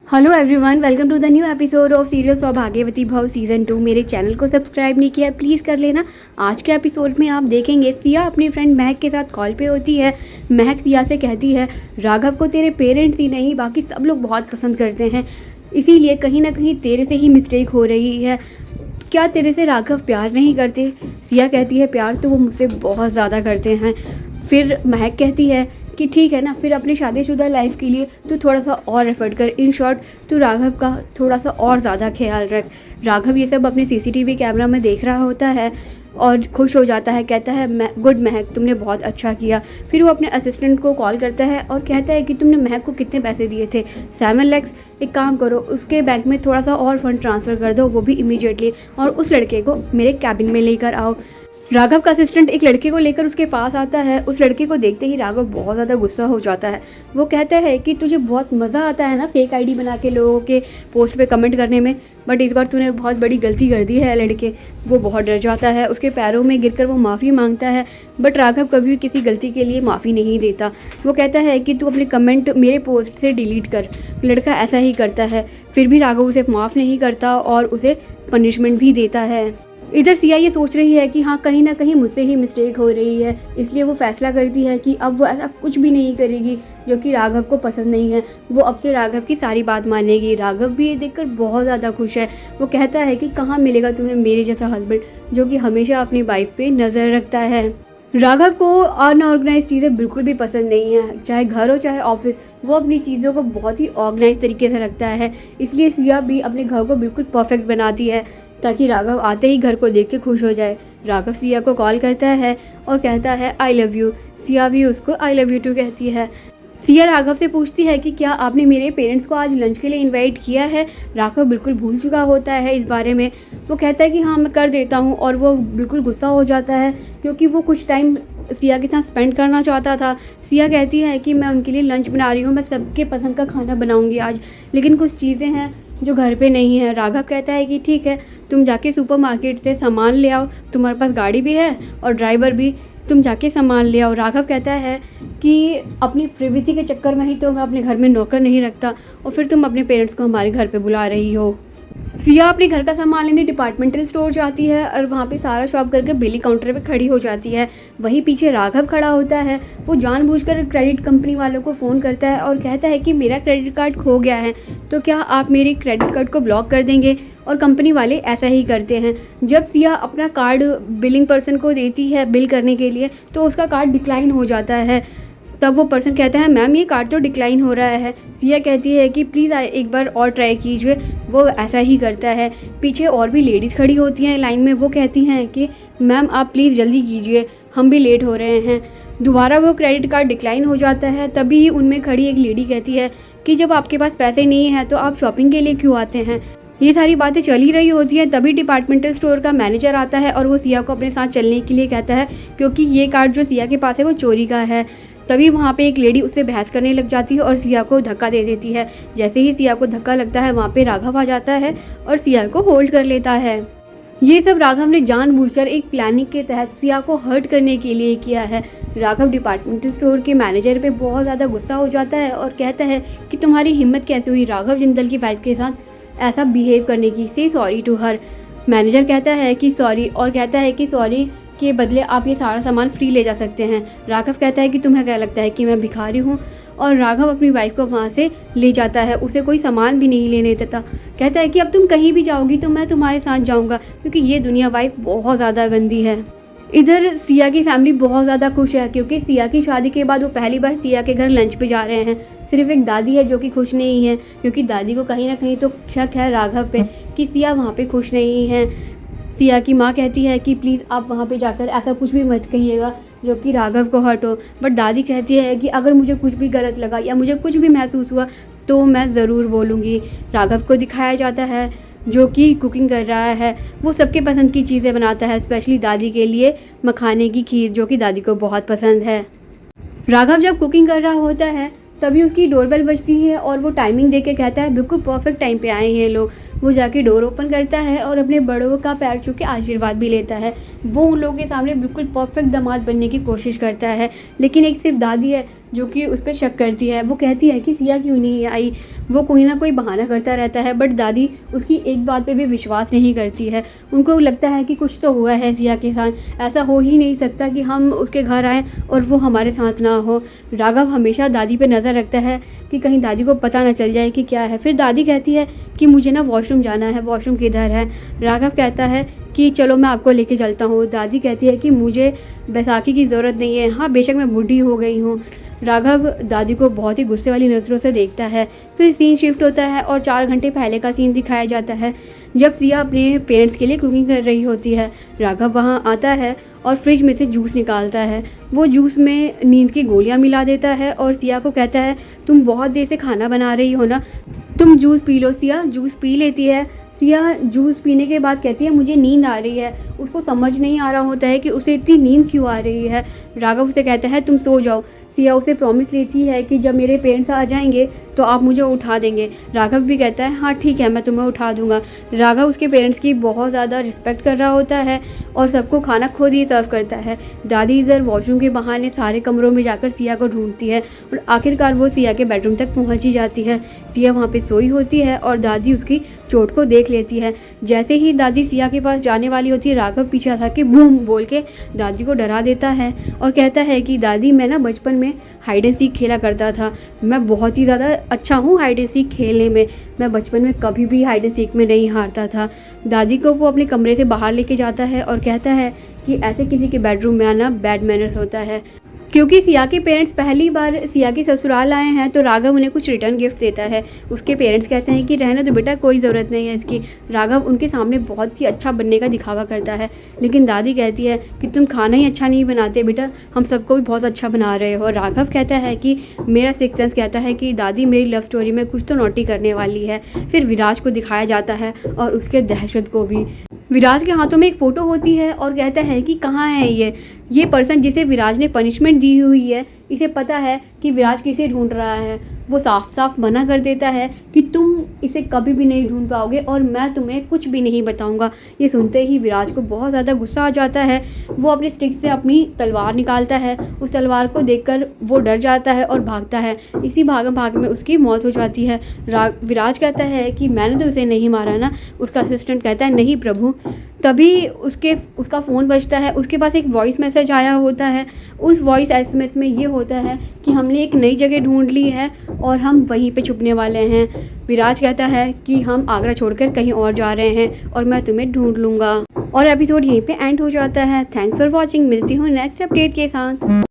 Hello everyone, welcome to the new episode of serial Saubhagyavati Bhava season 2। मेरे channel को subscribe नहीं किया है, प्लीज़ कर लेना। आज के एपिसोड में आप देखेंगे सिया अपनी फ्रेंड महक के साथ कॉल पे होती है। महक सिया से कहती है राघव को तेरे पेरेंट्स ही नहीं बाकी सब लोग बहुत पसंद करते हैं, इसीलिए कहीं ना कहीं तेरे से ही मिस्टेक हो रही है। क्या तेरे से राघव प्यार नहीं करते? सिया कहती है प्यार तो वो मुझसे बहुत ज़्यादा करते हैं। फिर महक कहती है कि ठीक है ना, फिर अपनी शादीशुदा लाइफ के लिए तू थोड़ा सा और एफर्ट कर। इन शॉर्ट तू राघव का थोड़ा सा और ज़्यादा ख्याल रख। राघव ये सब अपने सीसीटीवी कैमरा में देख रहा होता है और खुश हो जाता है, कहता है गुड महक, तुमने बहुत अच्छा किया। फिर वो अपने असिस्टेंट को कॉल करता है और कहता है कि तुमने महक को कितने पैसे दिए थे? 7 lakhs। एक काम करो, उसके बैंक में थोड़ा सा और फंड ट्रांसफ़र कर दो, वो भी इमीडिएटली, और उस लड़के को मेरे कैबिन में लेकर आओ। राघव का असिस्टेंट एक लड़के को लेकर उसके पास आता है। उस लड़के को देखते ही राघव बहुत ज़्यादा गुस्सा हो जाता है। वो कहता है कि तुझे बहुत मज़ा आता है ना फेक आईडी बना के लोगों के पोस्ट पे कमेंट करने में, बट इस बार तूने बहुत बड़ी गलती कर दी है लड़के। वो बहुत डर जाता है, उसके पैरों में गिरकर वो माफ़ी मांगता है, बट राघव कभी भी किसी गलती के लिए माफ़ी नहीं देता। वो कहता है कि तू अपने कमेंट मेरे पोस्ट से डिलीट कर। लड़का ऐसा ही करता है, फिर भी राघव उसे माफ़ नहीं करता और उसे पनिशमेंट भी देता है। इधर सिया ये सोच रही है कि हाँ, कहीं ना कहीं मुझसे ही मिस्टेक हो रही है, इसलिए वो फैसला करती है कि अब वो ऐसा कुछ भी नहीं करेगी जो कि राघव को पसंद नहीं है। वो अब से राघव की सारी बात मानेगी। राघव भी ये देखकर बहुत ज़्यादा खुश है। वो कहता है कि कहाँ मिलेगा तुम्हें मेरे जैसा हस्बैंड जो कि हमेशा अपनी वाइफ पे नज़र रखता है। राघव को अनऑर्गेनाइज चीज़ें बिल्कुल भी पसंद नहीं है, चाहे घर हो चाहे ऑफिस। वो अपनी चीज़ों को बहुत ही ऑर्गेनाइज तरीके से रखता है, इसलिए सिया भी अपने घर को बिल्कुल परफेक्ट बनाती है ताकि राघव आते ही घर को देख के खुश हो जाए। राघव सिया को कॉल करता है और कहता है आई लव यू। सिया भी उसको आई लव यू टू कहती है। सिया राघव से पूछती है कि क्या आपने मेरे पेरेंट्स को आज लंच के लिए इनवाइट किया है? राघव बिल्कुल भूल चुका होता है इस बारे में। वो कहता है कि हाँ मैं कर देता हूँ, और वो बिल्कुल गुस्सा हो जाता है क्योंकि वो कुछ टाइम सिया के साथ स्पेंड करना चाहता था। सिया कहती है कि मैं उनके लिए लंच बना रही हूँ, मैं सबके पसंद का खाना बनाऊँगी आज, लेकिन कुछ चीज़ें हैं जो घर पे नहीं है। राघव कहता है कि ठीक है, तुम जाके सुपरमार्केट से सामान ले आओ, तुम्हारे पास गाड़ी भी है और ड्राइवर भी, तुम जाके सामान ले आओ। राघव कहता है कि अपनी प्रिवेसी के चक्कर में ही तो मैं अपने घर में नौकर नहीं रखता, और फिर तुम अपने पेरेंट्स को हमारे घर पे बुला रही हो। सिया अपने घर का सामान लेने डिपार्टमेंटल स्टोर जाती है और वहाँ पे सारा शॉप करके बिलिंग काउंटर पे खड़ी हो जाती है। वहीं पीछे राघव खड़ा होता है। वो जानबूझकर क्रेडिट कंपनी वालों को फ़ोन करता है और कहता है कि मेरा क्रेडिट कार्ड खो गया है, तो क्या आप मेरे क्रेडिट कार्ड को ब्लॉक कर देंगे? और कंपनी वाले ऐसा ही करते हैं। जब सिया अपना कार्ड बिलिंग पर्सन को देती है बिल करने के लिए, तो उसका कार्ड डिक्लाइन हो जाता है। तब वो पर्सन कहता है मैम ये कार्ड तो डिक्लाइन हो रहा है। सिया कहती है कि प्लीज़ एक बार और ट्राई कीजिए। वो ऐसा ही करता है। पीछे और भी लेडीज़ खड़ी होती हैं लाइन में। वो कहती हैं कि मैम आप प्लीज़ जल्दी कीजिए, हम भी लेट हो रहे हैं। दोबारा वो क्रेडिट कार्ड डिक्लाइन हो जाता है। तभी उनमें खड़ी एक लेडी कहती है कि जब आपके पास पैसे नहीं हैं तो आप शॉपिंग के लिए क्यों आते हैं? ये सारी बातें चल ही रही होती हैं, तभी डिपार्टमेंटल स्टोर का मैनेजर आता है और वो सिया को अपने साथ चलने के लिए कहता है क्योंकि ये कार्ड जो सिया के पास है वो चोरी का है। तभी वहाँ पे एक लेडी उससे बहस करने लग जाती है और सिया को धक्का दे देती है। जैसे ही सिया को धक्का लगता है वहाँ पे राघव आ जाता है और सिया को होल्ड कर लेता है। ये सब राघव ने जानबूझकर एक प्लानिंग के तहत सिया को हर्ट करने के लिए किया है। राघव डिपार्टमेंटल स्टोर के मैनेजर पे बहुत ज़्यादा गुस्सा हो जाता है और कहता है कि तुम्हारी हिम्मत कैसे हुई राघव जिंदल की वाइफ के साथ ऐसा बिहेव करने की, से सॉरी टू हर। मैनेजर कहता है कि सॉरी, और कहता है कि सॉरी के बदले आप ये सारा सामान फ्री ले जा सकते हैं। राघव कहता है कि तुम्हें क्या लगता है कि मैं भिखारी हूँ? और राघव अपनी वाइफ को वहाँ से ले जाता है, उसे कोई सामान भी नहीं लेने देता। कहता है कि अब तुम कहीं भी जाओगी तो मैं तुम्हारे साथ जाऊँगा क्योंकि ये दुनिया वाइफ बहुत ज़्यादा गंदी है। इधर सिया की फैमिली बहुत ज़्यादा खुश है क्योंकि सिया की शादी के बाद वो पहली बार सिया के घर लंच पे जा रहे हैं। सिर्फ एक दादी है जो कि खुश नहीं है क्योंकि दादी को कहीं ना कहीं तो शक है राघव पे कि सिया वहाँ पे खुश नहीं है। सिया की माँ कहती है कि प्लीज़ आप वहाँ पे जाकर ऐसा कुछ भी मत कहिएगा जो कि राघव को हर्ट हो, बट दादी कहती है कि अगर मुझे कुछ भी गलत लगा या मुझे कुछ भी महसूस हुआ तो मैं ज़रूर बोलूँगी। राघव को दिखाया जाता है जो कि कुकिंग कर रहा है। वो सबके पसंद की चीज़ें बनाता है, स्पेशली दादी के लिए मखाने की खीर जो कि दादी को बहुत पसंद है। राघव जब कुकिंग कर रहा होता है तभी उसकी डोरबेल बजती है और वो टाइमिंग देख के कहता है बिल्कुल परफेक्ट टाइम पे आए हैं लोग। वो जाके डोर ओपन करता है और अपने बड़ों का पैर छू के आशीर्वाद भी लेता है। वो उन लोगों के सामने बिल्कुल परफेक्ट दामाद बनने की कोशिश करता है, लेकिन एक सिर्फ दादी है जो कि उस पर शक करती है। वो कहती है कि सिया क्यों नहीं आई, वो कोई ना कोई बहाना करता रहता है, बट दादी उसकी एक बात पे भी विश्वास नहीं करती है। उनको लगता है कि कुछ तो हुआ है सिया के साथ, ऐसा हो ही नहीं सकता कि हम उसके घर आएँ और वो हमारे साथ ना हो। राघव हमेशा दादी पे नज़र रखता है कि कहीं दादी को पता ना चल जाए कि क्या है। फिर दादी कहती है कि मुझे ना वॉशरूम जाना है, वॉशरूम किधर है। राघव कहता है कि चलो मैं आपको लेके चलता हूँ। दादी कहती है कि मुझे बैसाखी की ज़रूरत नहीं है, हाँ बेशक मैं बूढ़ी हो गई हूँ। राघव दादी को बहुत ही गुस्से वाली नज़रों से देखता है। फिर सीन शिफ्ट होता है और 4 घंटे पहले का सीन दिखाया जाता है, जब सिया अपने पेरेंट्स के लिए कुकिंग कर रही होती है। राघव वहाँ आता है और फ्रिज में से जूस निकालता है। वो जूस में नींद की गोलियाँ मिला देता है और सिया को कहता है तुम बहुत देर से खाना बना रही हो ना, तुम juice P low. Siya juice P लेती है। सिया जूस पीने के बाद कहती है मुझे नींद आ रही है। उसको समझ नहीं आ रहा होता है कि उसे इतनी नींद क्यों आ रही है। राघव उसे कहता है तुम सो जाओ। सिया उसे प्रॉमिस लेती है कि जब मेरे पेरेंट्स आ जाएंगे तो आप मुझे उठा देंगे। राघव भी कहता है हाँ ठीक है, मैं तुम्हें उठा दूंगा। राघव उसके पेरेंट्स की बहुत ज़्यादा रिस्पेक्ट कर रहा होता है और सबको खाना खुद ही सर्व करता है। दादी इधर वॉशरूम के बहाने सारे कमरों में जाकर सिया को ढूंढती है और आखिरकार वो सिया के बेडरूम तक पहुँच ही जाती है। सिया वहाँ पर सोई होती है और दादी उसकी चोट को देख लेती है। जैसे ही दादी सिया के पास जाने वाली होती है, राघव पीछे था कि बूम बोल के दादी को डरा देता है और कहता है कि दादी मैं ना बचपन में हाइड एंड सीक खेला करता था, मैं बहुत ही ज़्यादा अच्छा हूँ हाइड एंड सीक खेलने में, मैं बचपन में कभी भी हाइड एंड सीक में नहीं हारता था। दादी को वो अपने कमरे से बाहर लेके जाता है और कहता है कि ऐसे किसी के बेडरूम में आना बैड मैनर्स होता है। क्योंकि सिया के पेरेंट्स पहली बार सिया के ससुराल आए हैं तो राघव उन्हें कुछ रिटर्न गिफ्ट देता है। उसके पेरेंट्स कहते हैं कि रहने दो बेटा, कोई ज़रूरत नहीं है इसकी। राघव उनके सामने बहुत ही अच्छा बनने का दिखावा करता है, लेकिन दादी कहती है कि तुम खाना ही अच्छा नहीं बनाते बेटा, हम सबको भी बहुत अच्छा बना रहे हो। राघव कहता है कि मेरा सिक्स सेंस कहता है कि दादी मेरी लव स्टोरी में कुछ तो नोटी करने वाली है। फिर विराज को दिखाया जाता है और उसके दहशत को भी। विराज के हाथों में एक फ़ोटो होती है और कहता है कि कहाँ है ये पर्सन जिसे विराज ने पनिशमेंट दी हुई है, इसे पता है कि विराज किसे ढूंढ रहा है। वो साफ साफ मना कर देता है कि तुम इसे कभी भी नहीं ढूंढ पाओगे और मैं तुम्हें कुछ भी नहीं बताऊंगा। ये सुनते ही विराज को बहुत ज़्यादा गुस्सा आ जाता है। वो अपनी स्टिक से अपनी तलवार निकालता है। उस तलवार को देखकर वो डर जाता है और भागता है। इसी भाग में उसकी मौत हो जाती है। विराज कहता है कि मैंने तो उसे नहीं मारा ना। उसका असिस्टेंट कहता है नहीं प्रभु। तभी उसका फ़ोन बजता है। उसके पास एक वॉइस मैसेज आया होता है। उस वॉइस एसएमएस में ये होता है कि हमने एक नई जगह ढूंढ ली है और हम वहीं पे छुपने वाले हैं। विराज कहता है कि हम आगरा छोड़कर कहीं और जा रहे हैं और मैं तुम्हें ढूंढ लूँगा। और एपिसोड यहीं पे एंड हो जाता है। Thanks for watching. मिलती हूँ नेक्स्ट अपडेट के साथ।